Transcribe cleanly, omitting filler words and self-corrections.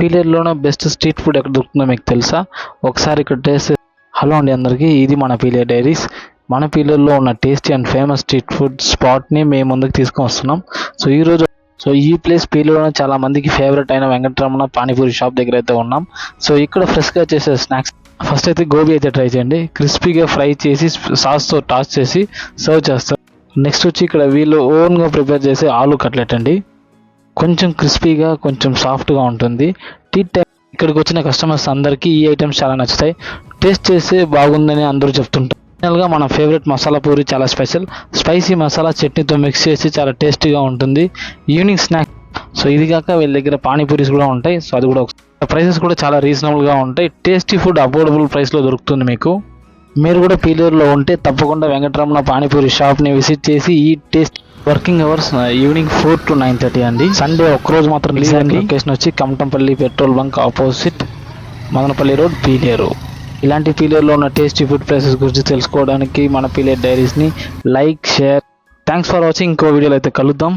పీలేరులోనే best street food ఎక్కడ దొరుకుతుందో మీకు తెలుసా? ఒకసారి ఇక్కడ టేస్ట్. హలో అండి అందరికీ, ఇది మన పీలేరు డైరీస్. మన పీలేరులో ఉన్న tasty and famous street food స్పాట్ని మేము ముందుకు తీసుకొని వస్తున్నాం. ఈ ప్లేస్ పీలేరులో చాలా మందికి ఫేవరెట్ అయిన వెంకటరమణ పానీపూరి షాప్ దగ్గర అయితే ఉన్నాం. సో ఇక్కడ ఫ్రెష్గా చేసే స్నాక్స్. ఫస్ట్ అయితే గోబీ అయితే ట్రై చేయండి. క్రిస్పీగా ఫ్రై చేసి సాస్తో టాస్ చేసి సర్వ్ చేస్తారు. నెక్స్ట్ వచ్చి ఇక్కడ వీళ్ళు ఓన్గా ప్రిపేర్ చేసే ఆలూ కట్లెట్ అండి. కొంచెం క్రిస్పీగా కొంచెం సాఫ్ట్గా ఉంటుంది. టీ టైం ఇక్కడికి వచ్చిన కస్టమర్స్ అందరికీ ఈ ఐటమ్స్ చాలా నచ్చుతాయి. టేస్ట్ చేసి బాగుందని అందరూ చెప్తుంటారు. ఫైనల్గా మన ఫేవరెట్ మసాలా పూరి చాలా స్పెషల్. స్పైసీ మసాలా చట్నీతో మిక్స్ చేసి చాలా టేస్టీగా ఉంటుంది. Evening snack. సో ఇది కాక వీళ్ళ దగ్గర పానీపూరీస్ కూడా ఉంటాయి. సో అది కూడా ప్రైసెస్ కూడా చాలా రీజనబుల్గా ఉంటాయి. టేస్టీ ఫుడ్ అఫోర్డబుల్ ప్రైస్లో దొరుకుతుంది మీకు. మీరు కూడా పీలేరులో ఉంటే తప్పకుండా వెంకటరమణ పానీపూరి షాప్ని విజిట్ చేసి ఈ taste. Working hours evening 4 to 9:30 అండి. సండే ఒక్కరోజు మాత్రం లొకేషన్ వచ్చి Kamatampalli petrol bunk opposite Madanapalli road, Peeleru. ఇలాంటి పీలేరులో ఉన్న టేస్టీ ఫుడ్ ప్రైసెస్ గురించి తెలుసుకోవడానికి మన పీలేరు డైరీస్ని like, share. Thanks for watching. ఇంకో వీడియోలో అయితే కలుద్దాం.